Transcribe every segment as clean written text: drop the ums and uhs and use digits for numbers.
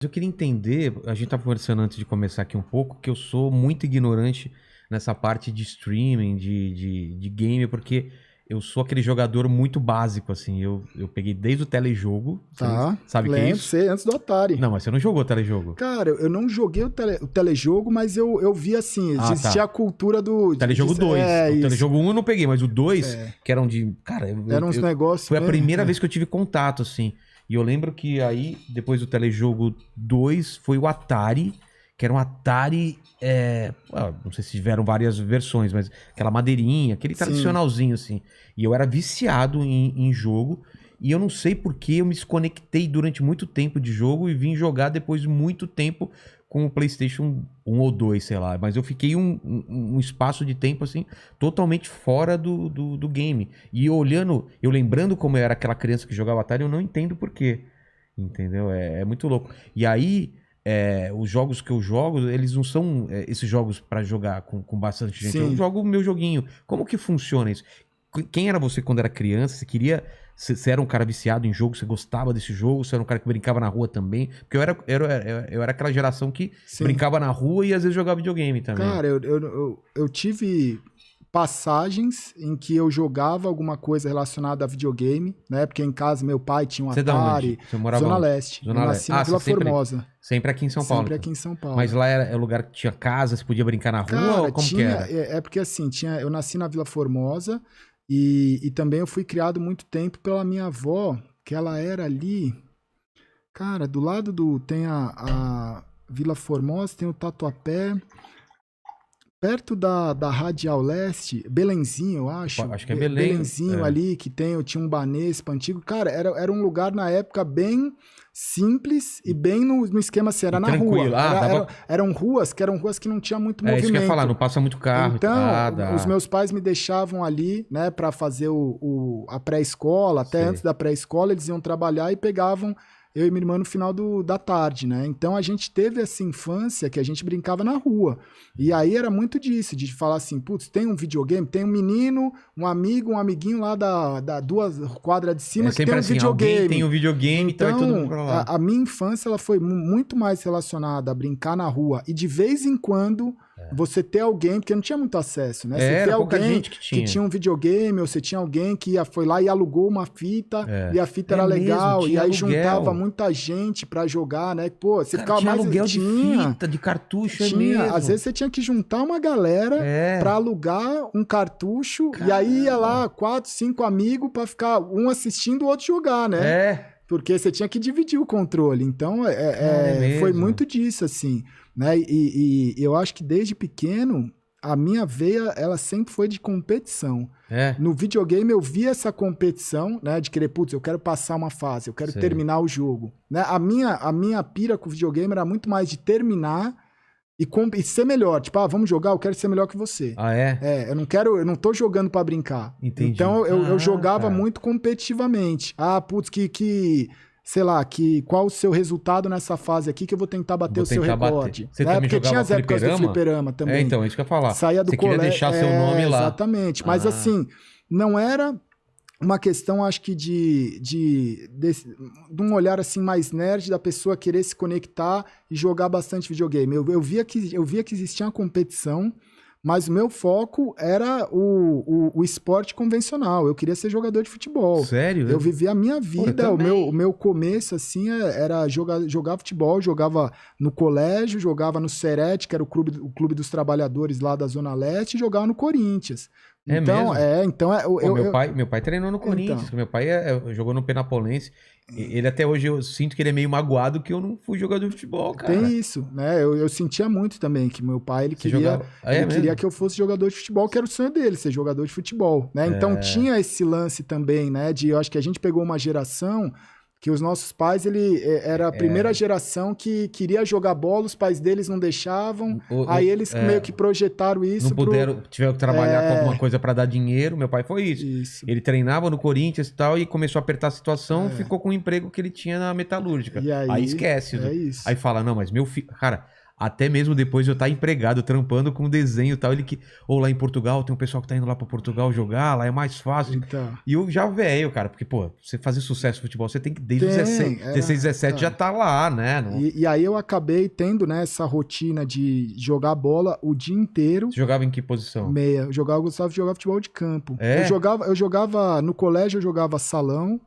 Eu queria entender, a gente estava conversando antes de começar aqui um pouco, que eu sou muito ignorante nessa parte de streaming, de game, porque eu sou aquele jogador muito básico, assim. Eu peguei desde o telejogo, Tá. sabe o que é isso? Sei, antes do Atari. Não, mas você não jogou telejogo. Cara, eu não joguei o telejogo, mas eu vi assim, existia tá. a cultura do... Telejogo 2. É, o isso. telejogo 1 eu não peguei, mas o 2, que eram de... Cara, Eram uns negócios... foi a primeira vez que eu tive contato, assim. E eu lembro que aí, depois do telejogo 2, foi o Atari, que era um Atari... não sei se tiveram várias versões, mas aquela madeirinha, aquele tradicionalzinho, assim. E eu era viciado em jogo. E eu não sei por que eu me desconectei durante muito tempo de jogo e vim jogar depois de muito tempo com o PlayStation 1 ou 2, sei lá. Mas eu fiquei um espaço de tempo, assim, totalmente fora do game. E eu lembrando como eu era aquela criança que jogava Atari, eu não entendo por quê. Entendeu? É muito louco. E aí, os jogos que eu jogo, eles não são esses jogos pra jogar com bastante gente. Sim. Eu jogo o meu joguinho. Como que funciona isso? Quem era você quando era criança? Você queria... Você era um cara viciado em jogo? Você gostava desse jogo? Você era um cara que brincava na rua também? Porque eu era aquela geração que brincava na rua e às vezes jogava videogame também. Cara, eu tive passagens em que eu jogava alguma coisa relacionada a videogame, né? Porque em casa meu pai tinha um Atari. Você morava Zona onde? Leste. Zona eu Leste. nasci na Vila Formosa. Sempre aqui em São Paulo. Sempre então. aqui em São Paulo. Mas lá era o lugar que tinha casa, você podia brincar na rua? Cara, ou como que era? É porque assim, eu nasci na Vila Formosa e também eu fui criado muito tempo pela minha avó, que ela era ali... Cara, do lado tem a Vila Formosa, tem o Tatuapé... Perto da Radial Leste, Belenzinho, eu acho. Acho que é Belém. Belenzinho ali, que tinha um Banespa antigo. Cara, era um lugar na época bem simples e bem no esquema assim, era na tranquilo. rua. Eram ruas que não tinha muito movimento. Isso que eu ia falar, não passa muito carro. Então, os meus pais me deixavam ali, né, pra fazer a pré-escola. Até antes da pré-escola, eles iam trabalhar e pegavam eu e minha irmã no final da tarde, né? Então a gente teve essa infância que a gente brincava na rua. E aí era muito disso, de falar assim, putz, tem um videogame, tem um menino, um amigo, um amiguinho lá da 2 quadras de cima que tem um videogame. Alguém tem um videogame, então é tudo pra lá. A minha infância ela foi muito mais relacionada a brincar na rua. E de vez em quando você ter alguém, porque não tinha muito acesso, né? Você ter alguém que tinha um videogame, ou você tinha alguém que foi lá e alugou uma fita, e a fita era legal, e aí juntava muita gente pra jogar, né? Pô, você ficava tinha mais... aluguel de fita, de cartucho, mesmo. Às vezes você tinha que juntar uma galera pra alugar um cartucho, e aí ia lá 4, 5 amigos pra ficar um assistindo o outro jogar, né? Porque você tinha que dividir o controle. Então, foi muito disso, assim, né? E eu acho que desde pequeno, a minha veia, ela sempre foi de competição. No videogame, eu via essa competição, né? De querer, putz, eu quero passar uma fase, eu quero terminar o jogo. Né? A minha pira com o videogame era muito mais de terminar e ser melhor. Tipo, vamos jogar, eu quero ser melhor que você. Eu não tô jogando pra brincar. Entendi. Então, eu jogava muito competitivamente. Putz, sei lá, qual o seu resultado nessa fase aqui que eu vou tentar bater o seu recorde. Você também porque tinha as épocas do fliperama também. Então, isso que eu ia falar. Saía do colégio. Queria deixar seu nome lá. Exatamente. Mas assim, não era uma questão, acho que de um olhar assim mais nerd da pessoa querer se conectar e jogar bastante videogame. Eu via que existia uma competição, mas o meu foco era o esporte convencional. Eu queria ser jogador de futebol. Sério? Eu vivia a minha vida. O meu começo, assim, era jogar futebol. Jogava no colégio, jogava no Serete, que era o clube dos trabalhadores lá da Zona Leste, e jogava no Corinthians. Então, meu pai treinou no Corinthians. Então. Meu pai jogou no Penapolense. Ele até hoje eu sinto que ele é meio magoado que eu não fui jogador de futebol, cara. Tem isso, né? Eu sentia muito também que meu pai ele queria que eu fosse jogador de futebol, que era o sonho dele, ser jogador de futebol, né? Então tinha esse lance também, né? Eu acho que a gente pegou uma geração que os nossos pais, era a primeira geração que queria jogar bola, os pais deles não deixavam, aí eles meio que projetaram isso. Não tiveram que trabalhar com alguma coisa para dar dinheiro, meu pai foi isso. Ele treinava no Corinthians e tal, e começou a apertar a situação, ficou com o emprego que ele tinha na metalúrgica. E aí esquece. isso. Aí fala, não, mas meu filho... Cara, até mesmo depois de eu estar empregado, trampando com desenho e tal, ou lá em Portugal, tem um pessoal que tá indo lá pra Portugal jogar, lá é mais fácil. Então. E eu já velho, cara, porque, pô, você fazer sucesso no futebol, você tem que, desde os 16, 17, já tá lá, né? E aí eu acabei tendo, né, essa rotina de jogar bola o dia inteiro. Você jogava em que posição? Meia. Eu gostava de jogar futebol de campo. É? Eu jogava, no colégio eu jogava salão.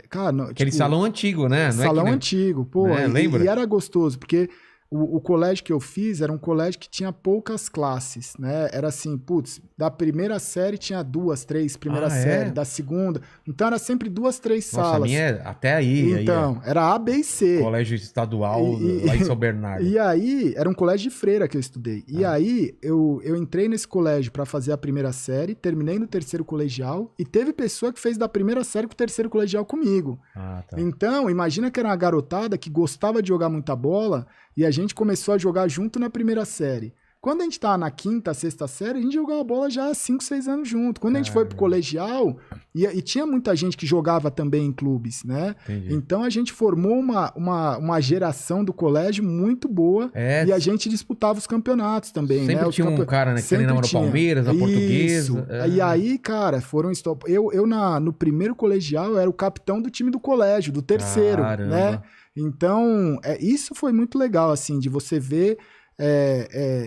Cara, aquele salão antigo, né? Não salão é antigo, pô. Lembra? E era gostoso, porque o colégio que eu fiz era um colégio que tinha poucas classes, né? Era assim, putz, da primeira série tinha 2, 3 primeira série, da segunda. Então era sempre 2, 3 salas. A minha é até aí. Então, era A, B e C. Colégio estadual lá em São Bernardo. E aí, era um colégio de freira que eu estudei. E aí, eu entrei nesse colégio para fazer a primeira série, terminei no terceiro colegial, e teve pessoa que fez da primeira série pro terceiro colegial comigo. Tá. Então, imagina que era uma garotada que gostava de jogar muita bola, e a gente começou a jogar junto na primeira série. Quando a gente tava na quinta, sexta série, a gente jogava bola já há 5, 6 anos junto. Quando a gente foi pro colegial, e tinha muita gente que jogava também em clubes, né? Entendi. Então a gente formou uma geração do colégio muito boa, e a gente disputava os campeonatos também, sempre, né? Tinha um cara, né, que treinava no Palmeiras, na Portuguesa. E aí, cara, foram... Eu no primeiro colegial, era o capitão do time do colégio, do terceiro, né? Então, isso foi muito legal, assim, de você ver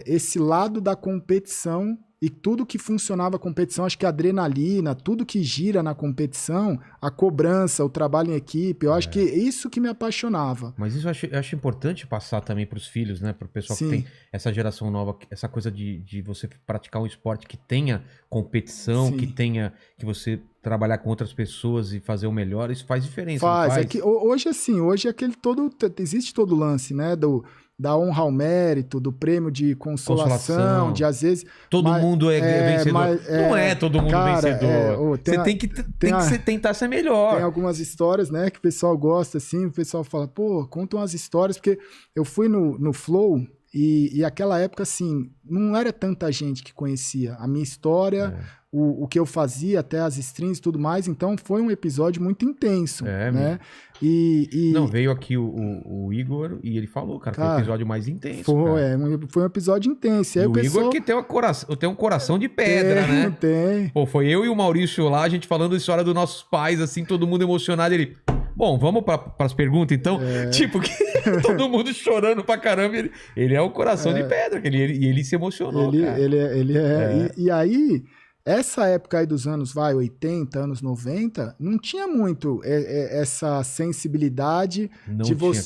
esse lado da competição e tudo que funcionava a competição, acho que a adrenalina, tudo que gira na competição, a cobrança, o trabalho em equipe, eu acho que é isso que me apaixonava. Mas isso eu acho importante passar também para os filhos, né? Para o pessoal que tem essa geração nova, essa coisa de você praticar um esporte que tenha competição, que você trabalhar com outras pessoas e fazer o melhor, isso faz diferença. Faz. É que hoje, assim, existe todo o lance, né? Da honra ao mérito, do prêmio de consolação, de às vezes... Todo mundo é vencedor. Não é todo mundo vencedor. Você tem que tentar ser melhor. Tem algumas histórias, né, que o pessoal gosta, assim, o pessoal fala, pô, conta umas histórias, porque eu fui no Flow e aquela época, assim, não era tanta gente que conhecia a minha história, o que eu fazia, até as streams e tudo mais, então foi um episódio muito intenso, né? Não, veio aqui o Igor e ele falou, cara, foi o episódio mais intenso. Foi um episódio intenso. E o Igor que tem um coração de pedra, né? Tem. Pô, foi eu e o Maurício lá, a gente falando a história dos nossos pais, assim, todo mundo emocionado, ele... Bom, vamos para as perguntas, então. Tipo, que todo mundo chorando pra caramba. Ele é o coração de pedra, e ele se emocionou, cara. E aí... Essa época aí dos anos, 80, anos 90, não tinha muito essa sensibilidade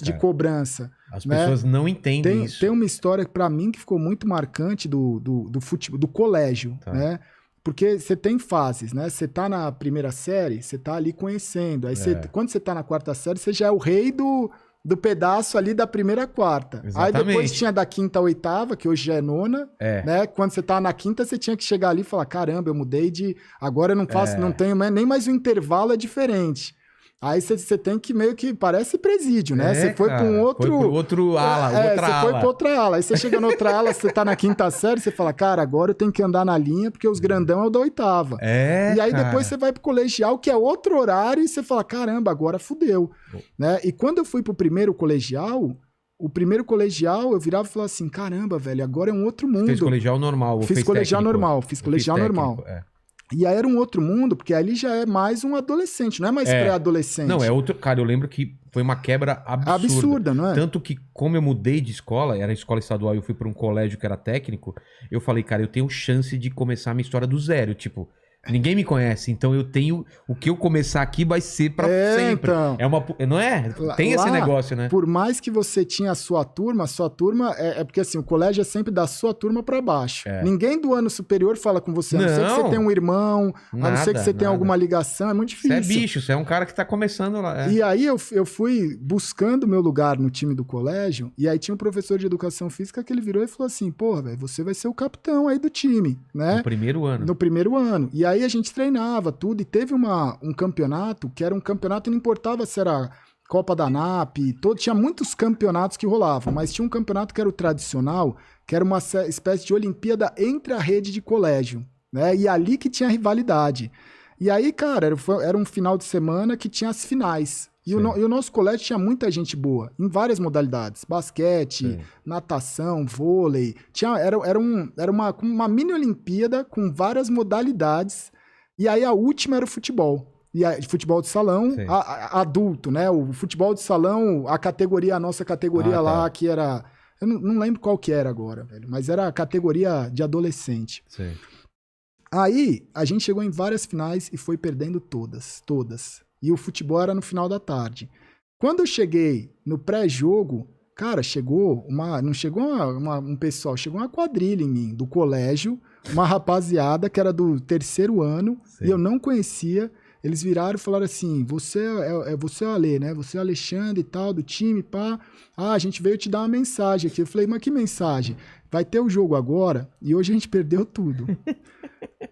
de cobrança. As pessoas não entendem isso. Tem uma história pra mim que ficou muito marcante do futebol, do colégio, né? Porque você tem fases, né? Você tá na primeira série, você tá ali conhecendo. Aí quando você tá na quarta série, você já é o rei do pedaço ali da primeira à quarta. Exatamente. Aí depois tinha da quinta à oitava, que hoje já é nona, né? Quando você tá na quinta, você tinha que chegar ali e falar, caramba, eu mudei de... Agora eu não faço, não tenho nem mais o intervalo, é diferente. Aí você tem que meio que... Parece presídio, né? Você foi para um outro... Foi pro outro ala, foi para outra ala. Aí você chega na outra ala, você tá na quinta série, você fala, cara, agora eu tenho que andar na linha, porque os grandão é o da oitava. E aí depois você vai pro colegial, que é outro horário, e você fala, caramba, agora fudeu. Né? E quando eu fui pro primeiro colegial, eu virava e falava assim, caramba, velho, agora é um outro mundo. Fez colegial normal? Fiz colegial normal. E aí era um outro mundo, porque ali já é mais um adolescente, não é mais pré-adolescente. Não, é outro... Cara, eu lembro que foi uma quebra absurda. Absurda, não é? Tanto que, como eu mudei de escola, era escola estadual e eu fui para um colégio que era técnico, eu falei, cara, eu tenho chance de começar a minha história do zero. Tipo, ninguém me conhece, então eu tenho... O que eu começar aqui vai ser pra sempre. Então, não é? Tem esse negócio, né? Por mais que você tinha a sua turma é porque assim, o colégio é sempre da sua turma pra baixo. Ninguém do ano superior fala com você, a não ser que você tenha um irmão, a não ser que você tenha alguma ligação, é muito difícil. Você é bicho, você é um cara que tá começando lá. E aí eu fui buscando meu lugar no time do colégio, e aí tinha um professor de educação física que ele virou e falou assim, porra, velho, você vai ser o capitão aí do time, né? No primeiro ano. No primeiro ano. E aí a gente treinava tudo, e teve um campeonato, que era um campeonato, não importava se era Copa da ANAP, tinha muitos campeonatos que rolavam, mas tinha um campeonato que era o tradicional, que era uma espécie de Olimpíada entre a rede de colégio, né? E ali que tinha rivalidade. E aí, cara, era um final de semana que tinha as finais. E o nosso colégio tinha muita gente boa, em várias modalidades. Basquete, natação, vôlei. Era uma mini Olimpíada com várias modalidades. E aí a última era o futebol. E futebol de salão, adulto, né? O futebol de salão, a nossa categoria lá, que era... Eu não lembro qual que era agora, velho. Mas era a categoria de adolescente. Sim. Aí, a gente chegou em várias finais e foi perdendo todas. E o futebol era no final da tarde. Quando eu cheguei no pré-jogo, cara, chegou um pessoal, chegou uma quadrilha em mim, do colégio, uma rapaziada que era do 3º ano, e eu não conhecia. Eles viraram e falaram assim, você é o Ale, né? Você é o Alexandre e tal, do time, pá. Ah, a gente veio te dar uma mensagem aqui. Eu falei, mas que mensagem? Vai ter o jogo agora e hoje a gente perdeu tudo.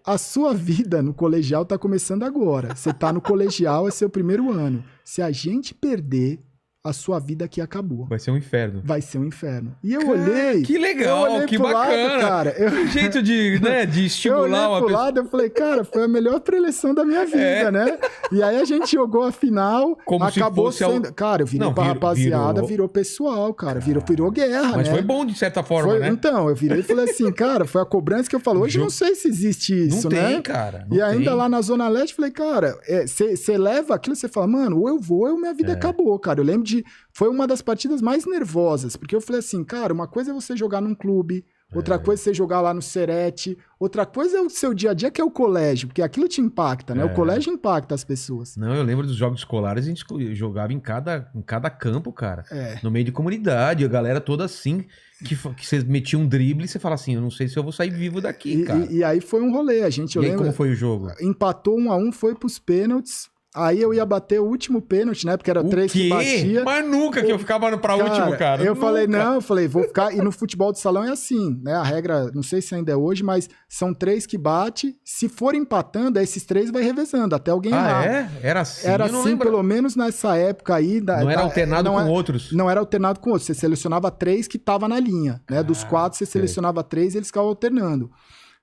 A sua vida no colegial tá começando agora. Você tá no colegial, é seu 1º ano. Se a gente perder, a sua vida aqui acabou. Vai ser um inferno. Vai ser um inferno. E eu olhei... Que legal, que bacana. Lado, cara. Um jeito de estimular uma pessoa. Lado, eu falei, cara, foi a melhor preleção da minha vida, né? E aí a gente jogou a final, acabou sendo... Cara, eu virei pra rapaziada, virou pessoal, cara. Virou guerra, mas né? foi bom de certa forma, né? Então, eu virei e falei assim, cara, foi a cobrança que eu falo. Hoje eu não sei se existe isso, né? Não tem, cara. E ainda lá na Zona Leste, falei, cara, você leva aquilo, você fala, mano, ou eu vou, ou minha vida acabou, cara. Eu lembro de... Foi uma das partidas mais nervosas, porque eu falei assim, cara, uma coisa é você jogar num clube, outra coisa é você jogar lá no Serete, outra coisa é o seu dia a dia, que é o colégio, porque aquilo te impacta, né? O colégio impacta as pessoas. Não, eu lembro dos jogos escolares, a gente jogava em cada campo, cara. No meio de comunidade, a galera toda assim, que você metia um drible e você fala assim, eu não sei se eu vou sair vivo daqui, cara. E aí foi um rolê, eu lembro... Aí como foi o jogo? Empatou 1-1, foi pros pênaltis. Aí eu ia bater o último pênalti, né? Porque era 3 que batia. Mas nunca que eu ficava pra último, cara. Eu falei, vou ficar... E no futebol de salão é assim, né? A regra, não sei se ainda é hoje, mas são 3 que bate. Se for empatando, esses 3 vai revezando, até alguém errar. Era assim? Era assim, pelo menos nessa época aí... Não era alternado com outros? Não era alternado com outros. Você selecionava 3 que tava na linha, né? Dos 4, você selecionava 3 e eles ficavam alternando.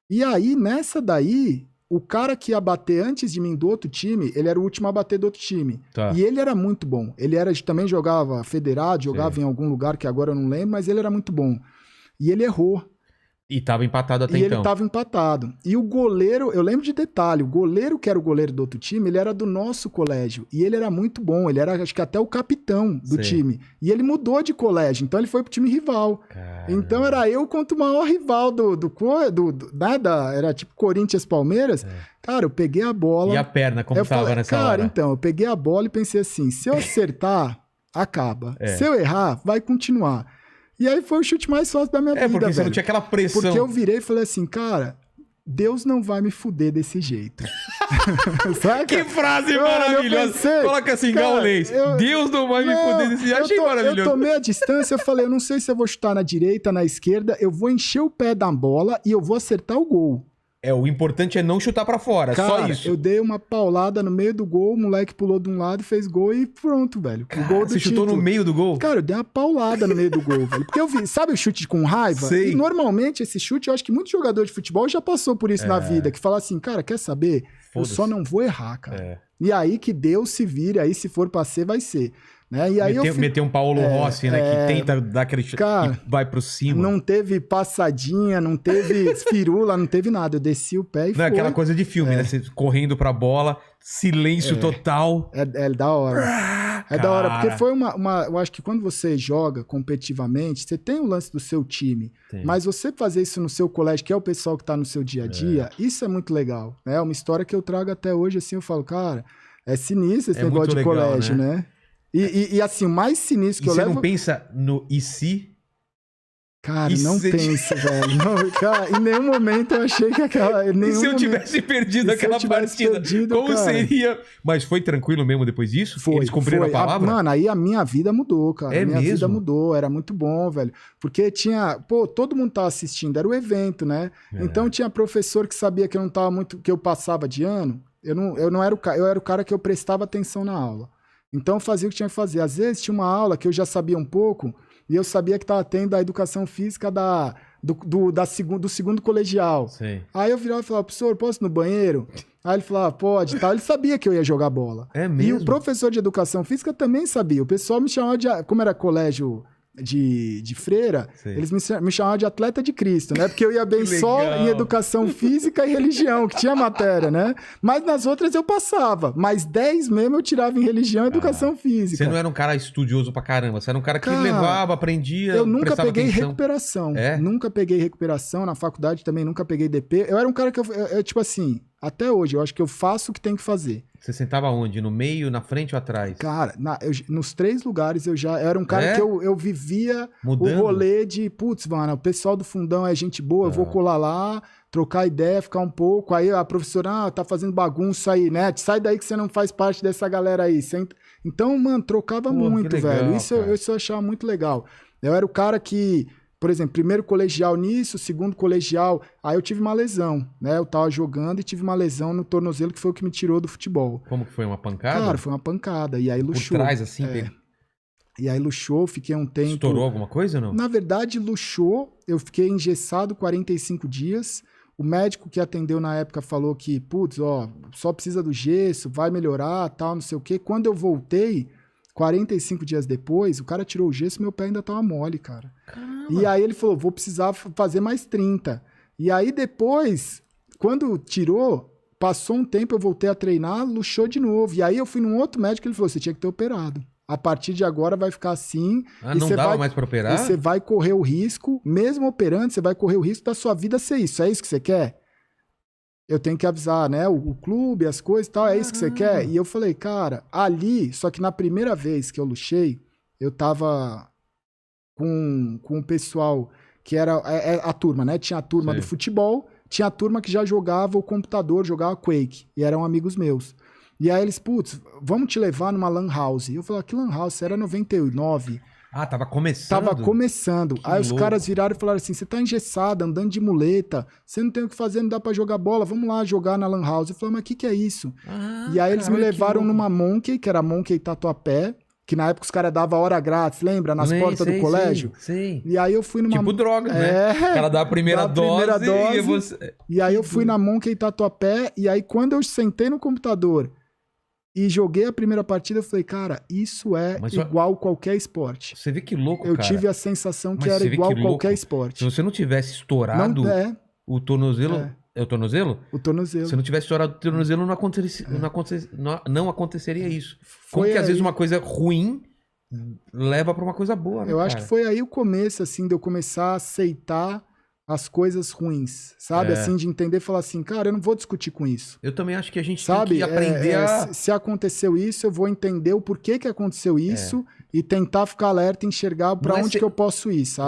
E aí, nessa daí... O cara que ia bater antes de mim do outro time, ele era o último a bater do outro time. E ele era muito bom. Ele também jogava federado, jogava em algum lugar que agora eu não lembro, mas ele era muito bom. E ele errou. E tava empatado até então. E ele tava empatado. E o goleiro, eu lembro de detalhe, o goleiro que era o goleiro do outro time, ele era do nosso colégio. E ele era muito bom, ele era acho que até o capitão do time. E ele mudou de colégio, então ele foi pro time rival. Caramba. Então era eu contra o maior rival era tipo Corinthians-Palmeiras. Cara, eu peguei a bola... E a perna, como tava nessa hora? Cara, então, eu peguei a bola e pensei assim, se eu acertar, acaba. Se eu errar, vai continuar. E aí foi o chute mais fácil da minha vida, porque você velho. não tinha aquela pressão. Porque eu virei e falei assim, cara, Deus não vai me fuder desse jeito. Saca? Que frase maravilhosa. Coloca assim, gaulês. Deus não vai me fuder desse jeito. Achei maravilhoso. Eu tomei a distância, eu falei, eu não sei se eu vou chutar na direita, na esquerda, eu vou encher o pé da bola e eu vou acertar o gol. O importante é não chutar pra fora, cara, só isso. Eu dei uma paulada no meio do gol, o moleque pulou de um lado, fez gol e pronto, velho. Cara, o gol do você chutou no meio do gol? Cara, eu dei uma paulada no meio do gol, velho. Porque eu vi, sabe o chute com raiva? Sei. E normalmente esse chute, eu acho que muito jogador de futebol já passou por isso na vida, que fala assim, cara, quer saber? Eu só não vou errar, cara. E aí que Deus se vire, aí se for pra ser, vai ser. Né? E aí meter um Paulo Rossi, né? Que tenta dar aquele chute e vai pro cima. Não teve passadinha, não teve firula, não teve nada. Eu desci o pé e foi. Aquela coisa de filme, né? Você correndo pra bola, silêncio total. É da hora. Da hora, porque foi eu acho que quando você joga competitivamente, você tem o lance do seu time. Mas você fazer isso no seu colégio, que é o pessoal que tá no seu dia a dia, isso é muito legal. É uma história que eu trago até hoje, assim, eu falo, cara, é sinistro esse negócio de legal, colégio, né? E assim, o mais sinistro que eu levo... Você não pensa no e se? Cara, não penso, velho. Não, cara, em nenhum momento eu achei que aquela... E se eu tivesse perdido aquela partida? Como seria? Mas foi tranquilo mesmo depois disso? Eles cumpriram a palavra? Mano, aí a minha vida mudou, cara. A minha vida mudou, era muito bom, velho. Porque tinha... Pô, todo mundo tava assistindo, era o evento, né? Então tinha professor que sabia que eu não tava muito... Que eu passava de ano. Eu não era o cara... Eu era o cara que eu prestava atenção na aula. Então eu fazia o que tinha que fazer. Às vezes tinha uma aula que eu já sabia um pouco e eu sabia que estava tendo a educação física do segundo colegial. Sim. Aí eu virava e falava, professor, posso ir no banheiro? Aí ele falava, pode, tal. Ele sabia que eu ia jogar bola. É mesmo? E o professor de educação física também sabia. O pessoal me chamava de... Como era colégio de freira, eles me chamavam de atleta de Cristo, né? Porque eu ia bem só em educação física e religião, que tinha matéria, né? Mas nas outras eu passava. Mas 10 mesmo eu tirava em religião e educação física. Você não era um cara estudioso pra caramba, você era um cara que levava, aprendia, eu nunca peguei atenção. Recuperação. Nunca peguei recuperação. Na faculdade também nunca peguei DP. Eu era um cara que eu tipo assim, até hoje, eu acho que eu faço o que tem que fazer. Você sentava onde? No meio, na frente ou atrás? Cara, nos 3 lugares eu era um cara que eu vivia mudando. O rolê de, putz, mano, o pessoal do fundão é gente boa, eu vou colar lá, trocar ideia, ficar um pouco. Aí a professora, tá fazendo bagunça aí, né? Sai daí que você não faz parte dessa galera aí. Então, mano, trocava muito, legal, velho. Isso eu achava muito legal. Eu era o cara que... Por exemplo, primeiro colegial nisso, segundo colegial, aí eu tive uma lesão, né? Eu tava jogando e tive uma lesão no tornozelo que foi o que me tirou do futebol. Como que foi? Uma pancada? Cara, foi uma pancada. E aí luxou. Por trás, assim? E aí luxou, fiquei um tempo... Estourou alguma coisa ou não? Na verdade, luxou, eu fiquei engessado 45 dias. O médico que atendeu na época falou que, putz, ó, só precisa do gesso, vai melhorar, tal, não sei o quê. Quando eu voltei... 45 dias depois, o cara tirou o gesso e meu pé ainda tava mole, cara. Caramba. E aí ele falou, vou precisar fazer mais 30. E aí depois, quando tirou, passou um tempo, eu voltei a treinar, luxou de novo. E aí eu fui num outro médico, ele falou, você tinha que ter operado. A partir de agora vai ficar assim. Não dava mais pra operar? E você vai correr o risco, mesmo operando, você vai correr o risco da sua vida ser isso. É isso que você quer? Eu tenho que avisar, né? O clube, as coisas e tal, é isso que você quer? E eu falei, cara, ali, só que na primeira vez que eu luxei, eu tava com o pessoal que era a turma, né? Tinha a turma do futebol, tinha a turma que já jogava o computador, jogava Quake, e eram amigos meus. E aí eles, putz, vamos te levar numa lan house. E eu falei, que lan house? Era 99. Ah, tava começando? Tava começando. Aí os louco. caras viraram e falaram assim, você tá engessado, andando de muleta, você não tem o que fazer, não dá pra jogar bola, vamos lá jogar na lan house. Eu falei, mas o que é isso? E aí eles me levaram numa Monkey, que era Monkey Tatuapé, que na época os caras davam hora grátis, lembra? Nas portas do colégio. Sim. E aí eu fui numa... Tipo droga, né? O cara dá a primeira dose. E aí eu fui na Monkey Tatuapé, e aí quando eu sentei no computador e joguei a primeira partida, eu falei, cara, isso é igual qualquer esporte. Você vê que louco, cara. Eu tive a sensação que era igual qualquer esporte. Se você não tivesse estourado o tornozelo... É o tornozelo? O tornozelo. Se não tivesse estourado o tornozelo, não aconteceria isso. Como que às vezes uma coisa ruim leva pra uma coisa boa, né, eu acho que foi aí o começo, assim, de eu começar a aceitar as coisas ruins, sabe? Assim, de entender e falar assim, cara, eu não vou discutir com isso. Eu também acho que a gente tem que aprender a... Se aconteceu isso, eu vou entender o porquê que aconteceu isso e tentar ficar alerta e enxergar pra onde que eu posso ir, sabe?